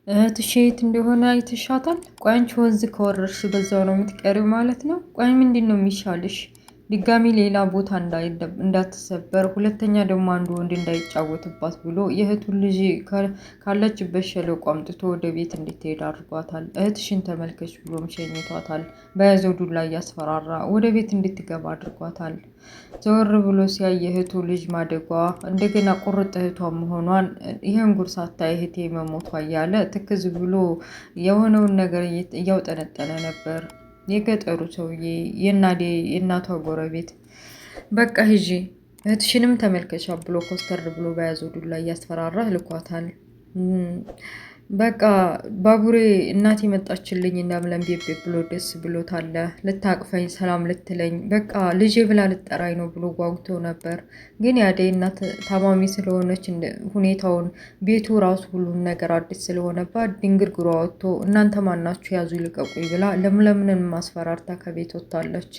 እህትሽ የት እንደሆነ አይተሻታል? ቆይ አንቺ ወንዝ ከወረድሽ በዛው ነው የምትቀሪው ማለት ነው? ቆይ ምንድን ነው የሚሻልሽ? ድጋሚ ሌላ ቦታ እንዳትሰበር፣ ሁለተኛ ደግሞ አንድ ወንድ እንዳይጫወትባት ብሎ የእህቱን ልጅ ካለችበት ሸለቆ አምጥቶ ወደ ቤት እንድትሄድ አድርጓታል። እህትሽን ተመልከች ብሎም ሸኝቷታል። በያዘው ዱላ እያስፈራራ ወደ ቤት እንድትገባ አድርጓታል። ዘወር ብሎ ሲያይ የእህቱ ልጅ ማደጓ እንደገና ቁርጥ እህቷ መሆኗን ይህን ጉር ሳታይ እህቴ መሞቷ እያለ ትክዝ ብሎ የሆነውን ነገር እያውጠነጠነ ነበር። የገጠሩ ሰውዬ የእናቷ ጎረቤት በቃ ሂጂ እህትሽንም ተመልከቻ ብሎ ኮስተር ብሎ በያዘው ዱላ እያስፈራራ ልኳታል። በቃ ባቡሬ እናቴ መጣችልኝ እንዳምለም ቤቤ ብሎ ደስ ብሎታል። ልታቅፈኝ ሰላም ልትለኝ በቃ ልጄ ብላ ልጠራኝ ነው ብሎ ጓጉቶ ነበር። ግን ያደይ እናት ታማሚ ስለሆነች ሁኔታውን ቤቱ ራሱ ሁሉን ነገር አዲስ ስለሆነባት ድንግርግሯ ወጥቶ እናንተ ማናችሁ ያዙ ይልቀቁኝ ብላ ለምለምንን ማስፈራርታ ከቤት ወጥታለች።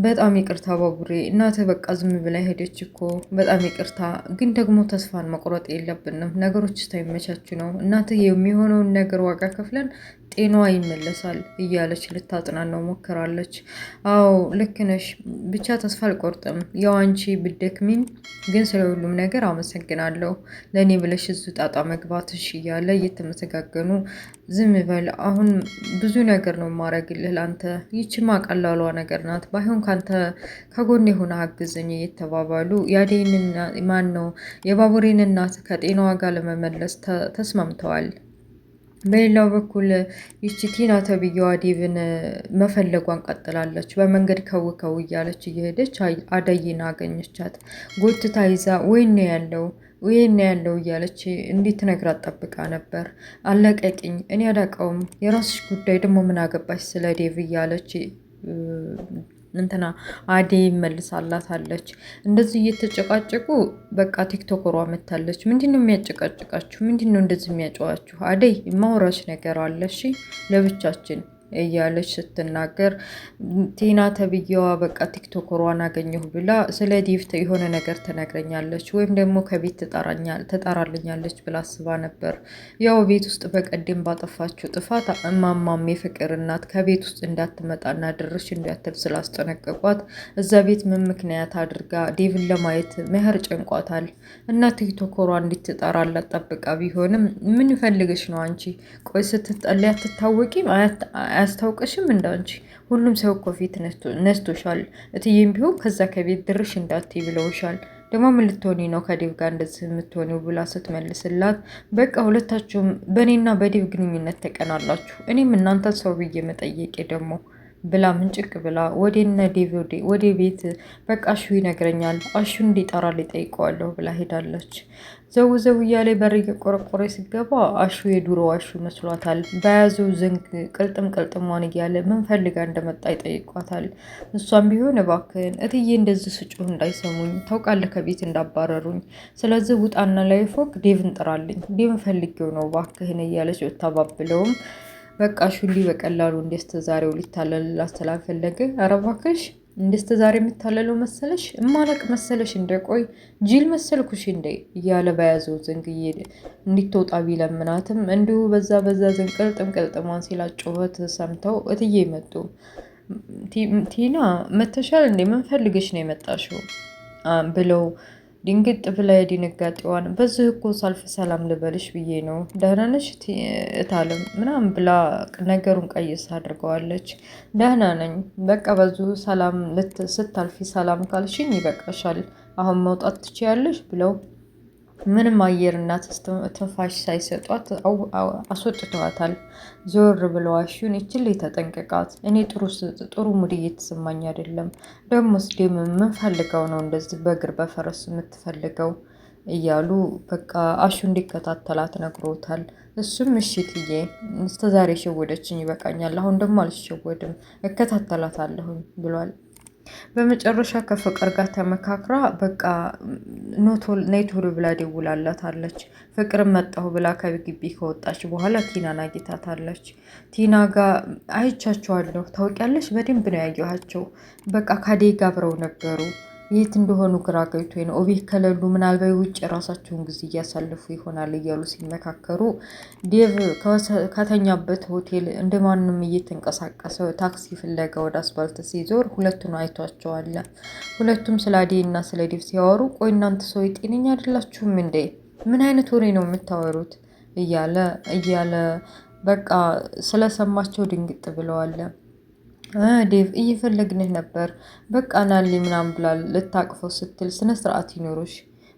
በጣም ይቅርታ ባቡሬ እናትህ በቃ ዝም ብላ ሄደች እኮ በጣም ይቅርታ፣ ግን ደግሞ ተስፋን መቁረጥ የለብንም ነገሮች እስከሚመቻቹ ነው። እናትህ የሚሆነውን ነገር ዋጋ ከፍለን ጤናዋ ይመለሳል እያለች ልታጽናናው ሞክራለች። አዎ ልክ ነሽ፣ ብቻ ተስፋ አልቆርጥም። ያው አንቺ ብትደክሚም ግን ስለ ሁሉም ነገር አመሰግናለሁ ለእኔ ብለሽ እዙ ጣጣ መግባትሽ እያለ እየተመሰጋገኑ ዝም በል አሁን ብዙ ነገር ነው ማረግልህ ለአንተ፣ ይችማ ቀላሏ ነገር ናት፣ ባይሆን ካንተ ከጎን የሆነ አግዘኝ እየተባባሉ የአደይን ማን ነው የባቡሬን እናት ከጤናዋ ጋር ለመመለስ ተስማምተዋል። በሌላው በኩል ይቺ ቲና ተብዬዋ ዴቭን መፈለጓን ቀጥላለች። በመንገድ ከው እያለች እየሄደች አደይን አገኘቻት። ጎትታ ይዛ ወይኔ ያለው እያለች እንድትነግራት ጠብቃ ነበር። አለቀቂኝ፣ እኔ አላውቀውም፣ የራስሽ ጉዳይ፣ ደግሞ ምን አገባሽ ስለ ዴቭ እያለች እንትና አደይ መልሳላታለች። እንደዚህ እየተጨቃጨቁ በቃ ቲክቶከሯ መታለች። ምንድነው የሚያጨቃጭቃችሁ? ምንድነው እንደዚህ የሚያጨዋችሁ? አደይ ማውራሽ ነገር አለ እሺ ለብቻችን እያለች ስትናገር ቲና ተብዬዋ በቃ ቲክቶከሯን አገኘሁ ብላ ስለ ዲቭ የሆነ ነገር ትነግረኛለች ወይም ደግሞ ከቤት ትጠራልኛለች ብላ አስባ ነበር። ያው ቤት ውስጥ በቀደም ባጠፋችው ጥፋት እማማም የፍቅር እናት ከቤት ውስጥ እንዳትመጣና ድርሽ እንዳትል ስላስጠነቀቋት እዛ ቤት ምን ምክንያት አድርጋ ዴቭን ለማየት መህር ጨንቋታል እና ቲክቶከሯ እንድትጠራላት ጠብቃ ቢሆንም ምን ፈልገሽ ነው አንቺ? ቆይ ስትጠለይ አትታወቂም? አያስታውቅሽም? እንዳንቺ ሁሉም ሰው እኮ ፊት ነስቶሻል። እትዬም ቢሆን ከዛ ከቤት ድርሽ እንዳትይ ብለውሻል። ደግሞ ምን ልትሆኒ ነው ከዴቭ ጋር እንደዚህ የምትሆኒው ብላ ስትመልስላት በቃ ሁለታችሁም በእኔና በዴቭ ግንኙነት ተቀናላችሁ፣ እኔም እናንተን ሰው ብዬ መጠየቄ ደግሞ ብላ ምንጭቅ ብላ ወደነ ዴቭ ወደ ቤት በቃ አሹ ይነግረኛል፣ አሹ እንዲጠራ ሊጠይቀዋለሁ ብላ ሄዳለች። ዘው እያለ በር እየቆረቆረ ሲገባ አሹ የዱሮ አሹ መስሏታል። በያዘው ዘንግ ቅልጥሟን እያለ ምን ፈልጋ እንደመጣ ይጠይቋታል። እሷም ቢሆን እባክህን እትዬ እንደዚህ ስጩህ እንዳይሰሙኝ ታውቃለህ፣ ከቤት እንዳባረሩኝ፣ ስለዚህ ውጣና ላይ ፎቅ ዴቭን ጥራልኝ፣ ዴቭን ፈልጌው ነው እባክህን እያለች ብታባብለውም በቃ አሹ እንዲህ በቀላሉ እንደስተዛሬው ሊታለልላት ስላልፈለገ ኧረ እባክሽ እንደስተዛሬ የምታለለው መሰለሽ? እማለቅ መሰለሽ? እንደቆይ ጅል መሰልኩሽ እንደ እያለ በያዘው ዘንግ እንድትወጣ ቢለምናትም እንዲሁ በዛ ዘንግ ቅልጥሟን ሲላት ጩኸት ሰምተው እትዬ መጡ። ቲና መተሻል እንዴ? ምን ፈልገሽ ነው የመጣሽው? ብለው ድንግጥ ብላ የድንጋጤዋን በዚህ እኮ ሳልፍ ሰላም ልበልሽ ብዬ ነው፣ ደህና ነሽ እታለም ምናምን ብላ ነገሩን ቀይስ አድርገዋለች። ደህና ነኝ፣ በቃ በዙ ሰላም ስታልፊ ሰላም ካልሽኝ ይበቃሻል፣ አሁን መውጣት ትችያለሽ ብለው ምንም አየርና ትንፋሽ ሳይሰጧት አስወጥተዋታል። ዞር ብለው አሹን ይችል ተጠንቅቃት፣ እኔ ጥሩ ሙድ እየተሰማኝ አይደለም፣ ደግሞ ስዴም የምንፈልገው ነው እንደዚህ በእግር በፈረስ የምትፈልገው እያሉ በቃ አሹ እንዲከታተላት ነግሮታል። እሱም እሽትዬ እስከዛሬ ሸወደችኝ ይበቃኛል፣ አሁን ደግሞ አልሸወድም እከታተላታለሁኝ ብሏል። በመጨረሻ ከፍቅር ጋር ተመካክራ በቃ ነይ ቶሎ ብላ ደውላላታለች። ፍቅርም መጣሁ ብላ ከግቢ ከወጣች በኋላ ቲናን አግኝታታለች። ቲና ጋር አይቻቸዋለሁ ታውቂያለሽ፣ በደንብ ነው ያየኋቸው፣ በቃ ከአደይ ጋር አብረው ነበሩ፣ የት እንደሆኑ ግራ ገብቶኝ ነው። እቤት ከሌሉ ምናልባት ውጭ የራሳቸውን ጊዜ እያሳለፉ ይሆናል እያሉ ሲመካከሩ ዴቭ ከተኛበት ሆቴል እንደማንም እየተንቀሳቀሰ ታክሲ ፍለጋ ወደ አስፋልት ሲዞር ሁለቱን አይቷቸዋል። ሁለቱም ስለ አዴና ስለ ዴቭ ሲያወሩ ቆይ እናንተ ሰው ጤነኛ አይደላችሁም እንዴ? ምን አይነት ወሬ ነው የምታወሩት? እያለ በቃ ስለሰማቸው ድንግጥ ብለዋል። ዴቭ እየፈለግንህ ነበር፣ በቃ ናሊ ምናምን ብላ ልታቅፈው ስትል ስነ ስርዓት ይኖሮሽ፣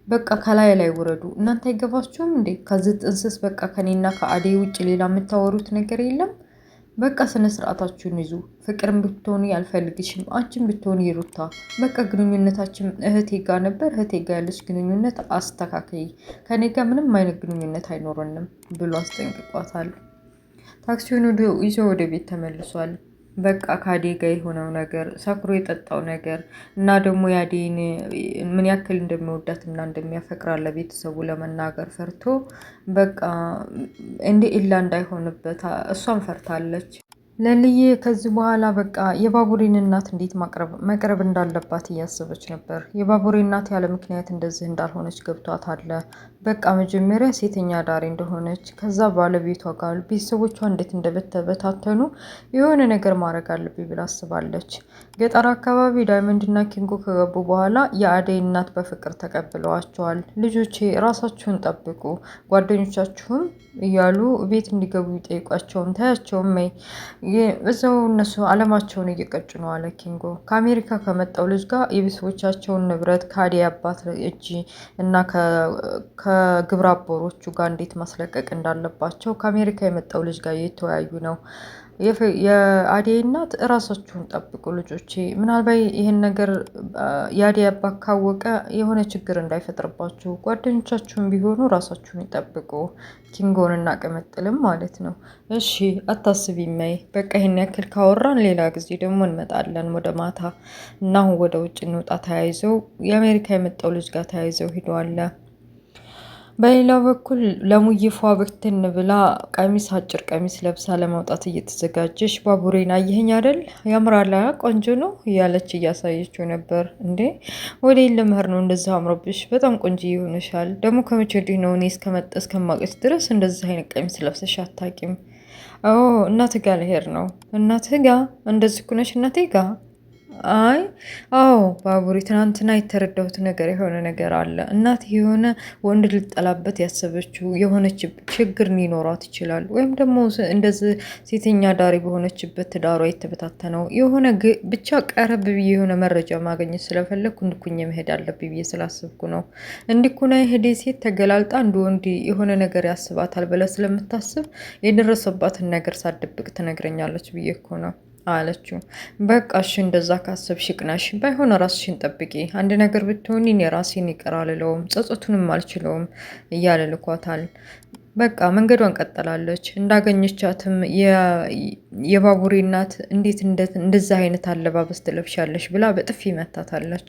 በቃ ከላይ ላይ ውረዱ እናንተ አይገባችሁም እንዴ? ከዚህ ጥንስስ በቃ ከኔና ከአዴ ውጭ ሌላ የምታወሩት ነገር የለም? በቃ ስነ ስርዓታችሁን ይዙ። ፍቅርም ብትሆኑ አልፈልግሽም፣ አንቺም ብትሆኑ ይሩታ፣ በቃ ግንኙነታችን እህቴ ጋር ነበር፣ እህቴ ጋር ያለች ግንኙነት አስተካከይ፣ ከኔ ጋር ምንም አይነት ግንኙነት አይኖረንም ብሎ አስጠንቅቋታል። ታክሲውን ይዞ ወደ ቤት ተመልሷል። በቃ ከአዴ ጋር የሆነው ነገር ሰክሮ የጠጣው ነገር እና ደግሞ የአዴን ምን ያክል እንደሚወዳት እና እንደሚያፈቅራ ለቤተሰቡ ለመናገር ፈርቶ በቃ እንደ ኢላ እንዳይሆንበት እሷን ፈርታለች። ለልዬ ከዚህ በኋላ በቃ የባቡሬን እናት እንዴት መቅረብ እንዳለባት እያሰበች ነበር። የባቡሬ እናት ያለ ምክንያት እንደዚህ እንዳልሆነች ገብቷታል። በቃ መጀመሪያ ሴተኛ ዳሪ እንደሆነች ከዛ ባለቤቷ ጋር ቤተሰቦቿ እንዴት እንደበተበታተኑ የሆነ ነገር ማድረግ አለብኝ ብላ አስባለች። ገጠር አካባቢ ዳይመንድና ኪንጎ ከገቡ በኋላ የአደይ እናት በፍቅር ተቀብለዋቸዋል። ልጆቼ ራሳችሁን ጠብቁ፣ ጓደኞቻችሁም እያሉ ቤት እንዲገቡ ይጠይቋቸውም ታያቸውም እዛው እነሱ አለማቸውን እየቀጩ ነው አለ ኪንጎ። ከአሜሪካ ከመጣው ልጅ ጋር የቤተሰቦቻቸውን ንብረት ከአደይ አባት እጅ እና ከግብረ አበሮቹ ጋር እንዴት ማስለቀቅ እንዳለባቸው ከአሜሪካ የመጣው ልጅ ጋር እየተወያዩ ነው። የአደይ እናት እራሳችሁን ጠብቁ ልጆቼ፣ ምናልባት ይህን ነገር የአደይ አባት ካወቀ የሆነ ችግር እንዳይፈጥርባችሁ፣ ጓደኞቻችሁን ቢሆኑ ራሳችሁን ይጠብቁ። ኪንጎን እና ቅምጥልም ማለት ነው። እሺ አታስቢ ማይ፣ በቃ ይህን ያክል ካወራን ሌላ ጊዜ ደግሞ እንመጣለን ወደ ማታ እና አሁን ወደ ውጭ እንውጣ። ተያይዘው የአሜሪካ የመጣው ልጅ ጋር ተያይዘው ሂደዋል። በሌላ በኩል ለሙይፏ ብትን ብላ ቀሚስ አጭር ቀሚስ ለብሳ ለማውጣት እየተዘጋጀች ባቡሬን አየኸኝ አይደል ያምራል፣ ቆንጆ ነው እያለች እያሳየችው ነበር። እንዴ ወደ ለመህር ነው እንደዚህ አምሮብሽ፣ በጣም ቆንጆ ይሆንሻል። ደግሞ ከመቼ ወዲህ ነው እኔ እስከማቀስ ድረስ እንደዚህ አይነት ቀሚስ ለብሰሽ አታቂም? እናትህ ጋር ልሄድ ነው። እናትህ ጋር እንደዚህ እኮ ነሽ እናትህ ጋር? አይ አዎ ባቡሬ፣ ትናንትና የተረዳሁት ነገር የሆነ ነገር አለ። እናት የሆነ ወንድ ልጠላበት ያሰበችው የሆነች ችግር ሊኖሯት ይችላል። ወይም ደግሞ እንደዚህ ሴተኛ ዳሪ በሆነችበት ትዳሯ የተበታተነው የሆነ ብቻ ቀረብ ብዬ የሆነ መረጃ ማግኘት ስለፈለግኩ እንድኩኝ መሄድ አለብኝ ብዬ ስላስብኩ ነው። እንዲኩና የሄደ ሴት ተገላልጣ እንደ ወንድ የሆነ ነገር ያስባታል ብለ ስለምታስብ የደረሰባትን ነገር ሳትደብቅ ትነግረኛለች ብዬ እኮ ነው አለችው። በቃ እሺ እንደዛ ካሰብሽ ይቅናሽ፣ ባይሆን ራስሽን ጠብቂ። አንድ ነገር ብትሆኒ እኔ ራሴን ይቅር አልለውም፣ ጸጸቱንም አልችለውም እያለ ልኳታል። በቃ መንገዷን ቀጠላለች። እንዳገኘቻትም የባቡሬ እናት እንዴት እንደዛ አይነት አለባበስ ትለብሻለሽ ብላ በጥፊ መታታለች።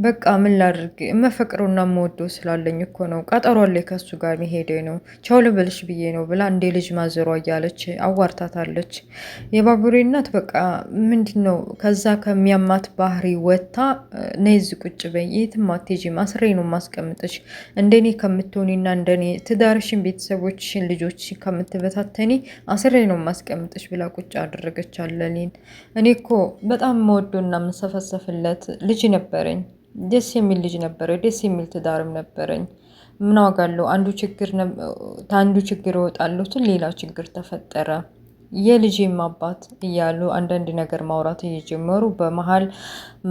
በቃ ምን ላድርግ የምፈቅረውና የምወደው ስላለኝ እኮ ነው። ቀጠሮ ላይ ከሱ ጋር መሄዴ ነው። ቻው ልበልሽ ብዬ ነው ብላ እንደ ልጅ ማዘሯ እያለች አዋርታታለች። የባቡሬ እናት በቃ ምንድን ነው ከዛ ከሚያማት ባህሪ ወጥታ ነይዝ ቁጭ በይ፣ የትም አትሄጂም፣ አስሬ ነው ማስቀምጥሽ፣ እንደኔ ከምትሆኒና እንደኔ ትዳርሽን ቤተሰብ ቤተሰቦችሽን ልጆች ከምትበታተኒ አስሬ ነው ማስቀምጥሽ ብላ ቁጭ አደረገች አለሌን። እኔ እኮ በጣም መወዶና የምንሰፈሰፍለት ልጅ ነበረኝ። ደስ የሚል ልጅ ነበረ፣ ደስ የሚል ትዳርም ነበረኝ። ምን ዋጋለው አንዱ ችግር እወጣለሁ ስል ሌላ ችግር ተፈጠረ። የልጄም አባት እያሉ አንዳንድ ነገር ማውራት እየጀመሩ በመሀል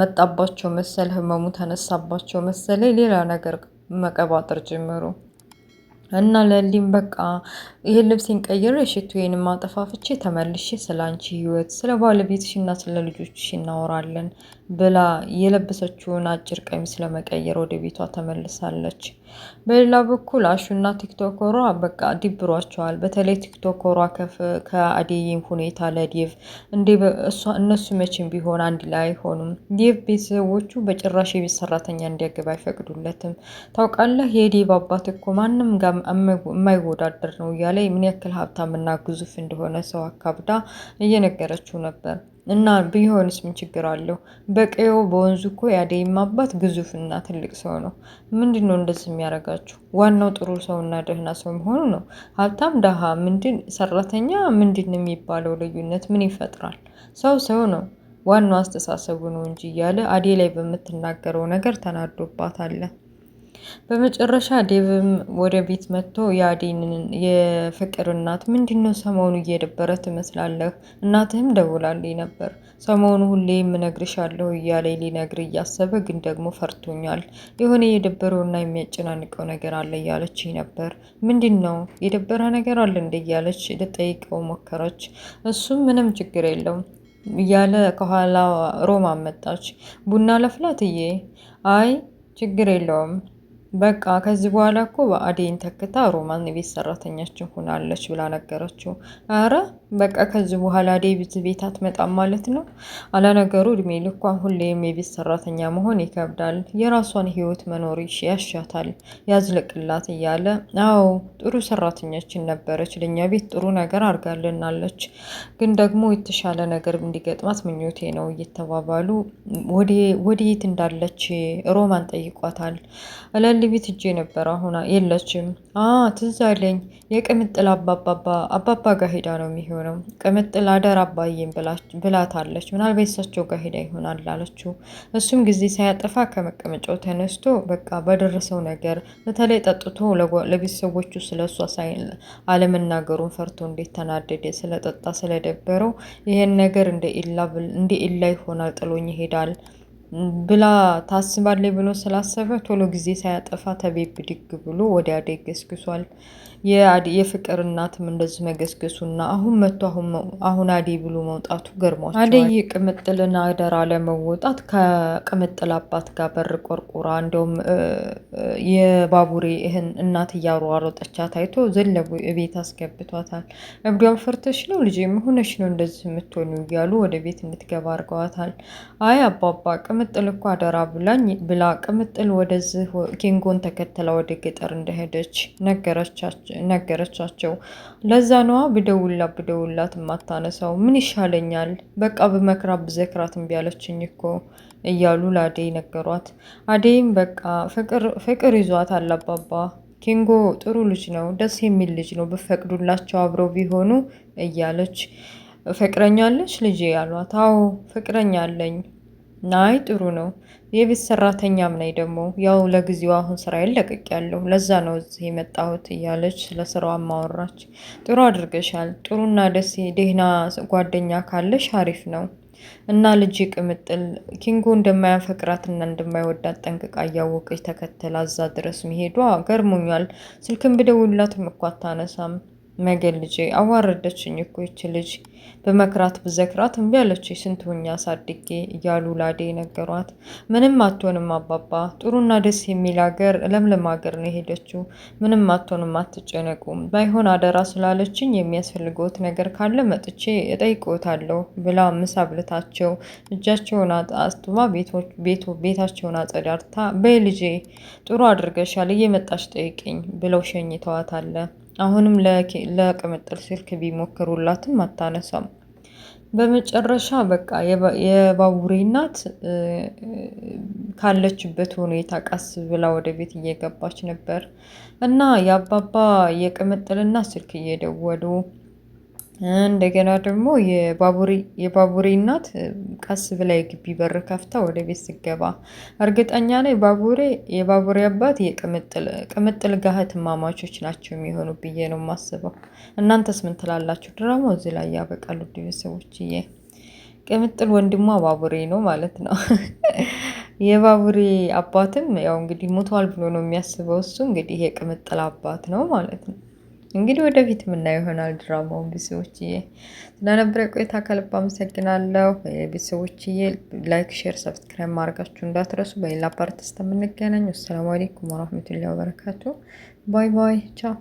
መጣባቸው መሰል፣ ህመሙ ተነሳባቸው መሰለ፣ ሌላ ነገር መቀባጠር ጀመሩ። እና ለሊም በቃ ይሄን ልብሴን ቀይሬ ሽቶዬን ማጠፋፍቼ ተመልሼ ስለ አንቺ ህይወት፣ ስለ ባለቤትሽ እና ስለ ልጆችሽ እናወራለን ብላ የለበሰችውን አጭር ቀሚስ ለመቀየር ወደ ቤቷ ተመልሳለች። በሌላ በኩል አሹና ቲክቶከሯ በቃ ዲብሯቸዋል። በተለይ ቲክቶከሯ ከአዴይም ሁኔታ ለዴቭ እነሱ መቼም ቢሆን አንድ ላይ አይሆኑም። ዴቭ ቤተሰቦቹ በጭራሽ የቤት ሰራተኛ እንዲያገባ አይፈቅዱለትም። ታውቃለህ የዴቭ አባት እኮ ማንም ጋር የማይወዳደር ነው እያለ ምን ያክል ሀብታምና ግዙፍ እንደሆነ ሰው አካብዳ እየነገረችው ነበር። እና ቢሆንስ ምን ችግር አለው? በቀዬው በወንዙ እኮ የአደይም አባት ግዙፍና ትልቅ ሰው ነው። ምንድን ነው እንደዚህ የሚያደርጋችሁ? ዋናው ጥሩ ሰውና ደህና ሰው መሆኑ ነው። ሀብታም ደሃ፣ ምንድን ሰራተኛ፣ ምንድን የሚባለው ልዩነት ምን ይፈጥራል? ሰው ሰው ነው። ዋናው አስተሳሰቡ ነው እንጂ እያለ አደይ ላይ በምትናገረው ነገር ተናዶባታል። በመጨረሻ ዴቭም ወደ ቤት መጥቶ የአደይን የፍቅር እናት ምንድነው ሰሞኑ እየደበረ ትመስላለህ? እናትህም ደውላልኝ ነበር። ሰሞኑ ሁሌም እነግርሻለሁ እያለ ሊነግር እያሰበ ግን ደግሞ ፈርቶኛል። የሆነ የደበረውና የሚያጨናንቀው ነገር አለ እያለችኝ ነበር። ምንድን ነው የደበረ ነገር አለ እንደ እያለች ልጠይቀው ሞከረች። እሱም ምንም ችግር የለውም እያለ ከኋላ ሮማን መጣች። ቡና ለፍላትዬ? አይ ችግር የለውም በቃ ከዚህ በኋላ እኮ በአደይን ተክታ ሮማን የቤት ሰራተኛችን ሆናለች ብላ ነገረችው። አረ በቃ ከዚህ በኋላ አደይ ቤት አትመጣም ማለት ነው? አለነገሩ እድሜ ልኳን ሁሌም የቤት ሰራተኛ መሆን ይከብዳል። የራሷን ህይወት መኖር ያሻታል። ያዝልቅላት እያለ አዎ ጥሩ ሰራተኛችን ነበረች፣ ለእኛ ቤት ጥሩ ነገር አድርጋልናለች። ግን ደግሞ የተሻለ ነገር እንዲገጥማት ምኞቴ ነው እየተባባሉ ወዴት እንዳለች ሮማን ጠይቋታል። እለል ቤት ሂጄ ነበር፣ አሁን የለችም። ትዝ አለኝ የቅምጥል አባባ ጋር ሄዳ ነው የሚሆነው። ቅምጥል አደር አባዬን ብላታለች። ምናልባት እሳቸው ጋር ሄዳ ይሆናል አለችው። እሱም ጊዜ ሳያጠፋ ከመቀመጫው ተነስቶ በቃ በደረሰው ነገር በተለይ ጠጥቶ ለቤተሰቦቹ ስለሷ አለመናገሩን ፈርቶ እንዴት ተናደደ፣ ስለጠጣ ስለደበረው ይሄን ነገር እንደ ኢላ ይሆናል ጥሎኝ ይሄዳል ብላ ታስባለች ብሎ ስላሰበ ቶሎ ጊዜ ሳያጠፋ ተቤት ብድግ ብሎ ወደ አደይ ገስግሷል። የፍቅር እናትም እንደዚህ መገስገሱና አሁን መጥቶ አሁን አደይ ብሎ መውጣቱ ገርሟቸዋል። አደይ ቅምጥልን አደራ ለመወጣት ከቅምጥል አባት ጋር በር ቆርቁራ እንደውም የባቡሬ ይህን እናት እያሯሯጠቻ ታይቶ ዘለቡ ቤት አስገብቷታል። እብዷን ፈርተሽ ነው ልጄ መሆነሽ ነው እንደዚህ የምትሆኑ እያሉ ወደ ቤት እንድትገባ አድርገዋታል። አይ አባባ ቅምጥል እኮ አደራ ብላ ቅምጥል ወደዚህ ኪንጎን ተከትላ ወደ ገጠር እንደሄደች ነገረቻቸው። ለዛ ነዋ ብደውላት የማታነሳው። ምን ይሻለኛል በቃ በመክራት ብዘክራት እምቢ አለችኝ እኮ እያሉ ለአደይ ነገሯት። አደይም በቃ ፍቅር ይዟታል አባባ፣ ኪንጎ ጥሩ ልጅ ነው፣ ደስ የሚል ልጅ ነው፣ ብፈቅዱላቸው አብረው ቢሆኑ እያለች ፍቅረኛ አለች ልጄ ያሏት። አዎ ፍቅረኛ አለኝ። አይ ጥሩ ነው፣ የቤት ሰራተኛም ነኝ ደግሞ ያው ለጊዜው አሁን ስራዬን ለቅቄያለሁ፣ ለዛ ነው እዚህ የመጣሁት እያለች ስለስራዋ ማወራች። ጥሩ አድርገሻል። ጥሩና ደህና ጓደኛ ካለሽ አሪፍ ነው። እና ልጅ ቅምጥል ኪንጎ እንደማያፈቅራትና እንደማይወዳት ጠንቅቃ እያወቀች ተከተላ እዛ ድረስ መሄዷ ገርሞኛል። ስልክን ብደውልላትም እኮ አታነሳም። መገን ልጄ አዋረደችኝ እኮ ይች ልጅ፣ በመክራት ብዘክራት እምቢ አለችኝ፣ ስንቱኛ አሳድጌ እያሉ ለአደይ ነገሯት። ምንም አትሆንም አባባ፣ ጥሩና ደስ የሚል ሀገር ለምለም ሀገር ነው የሄደችው። ምንም አትሆንም፣ አትጨነቁም። ባይሆን አደራ ስላለችኝ የሚያስፈልገውት ነገር ካለ መጥቼ እጠይቅዎታለሁ ብላ ምሳ ብልታቸው እጃቸውን አስጥማ ቤታቸውን አጸዳርታ በይ ልጄ ጥሩ አድርገሻል፣ እየመጣች ጠይቅኝ ብለው ሸኝተዋታል። አሁንም ለቅምጥል ስልክ ቢሞክሩላትም አታነሳም። በመጨረሻ በቃ የባቡሬ እናት ካለችበት ሁኔታ ቀስ ብላ ወደ ቤት እየገባች ነበር እና የአባባ የቅምጥል እናት ስልክ እየደወሉ እንደገና ደግሞ የባቡሬ እናት ቀስ ብላ የግቢ በር ከፍታ ወደ ቤት ስገባ እርግጠኛ ነኝ የባቡሬ አባት ቅምጥል ጋር እህትማማቾች ናቸው የሚሆኑ ብዬ ነው የማስበው። እናንተስ ምን ትላላችሁ? ድራማው እዚህ ላይ ያበቃል። ውድ ቤተሰቦችዬ ቅምጥል ወንድሟ ባቡሬ ነው ማለት ነው። የባቡሬ አባትም ያው እንግዲህ ሞቷል ብሎ ነው የሚያስበው እሱ እንግዲህ የቅምጥል አባት ነው ማለት ነው። እንግዲህ ወደፊት የምናየው ይሆናል ድራማውን። ቤተሰቦችዬ ስለነበረ ቆይታ ከልብ አመሰግናለሁ። ቤተሰቦችዬ ላይክ፣ ሼር፣ ሰብስክራይብ ማድረጋችሁ እንዳትረሱ። በሌላ ፓርት እስከምንገናኝ ወሰላሙ አለይኩም ወራህመቱላሂ ወበረካቱ። ባይ ባይ፣ ቻው።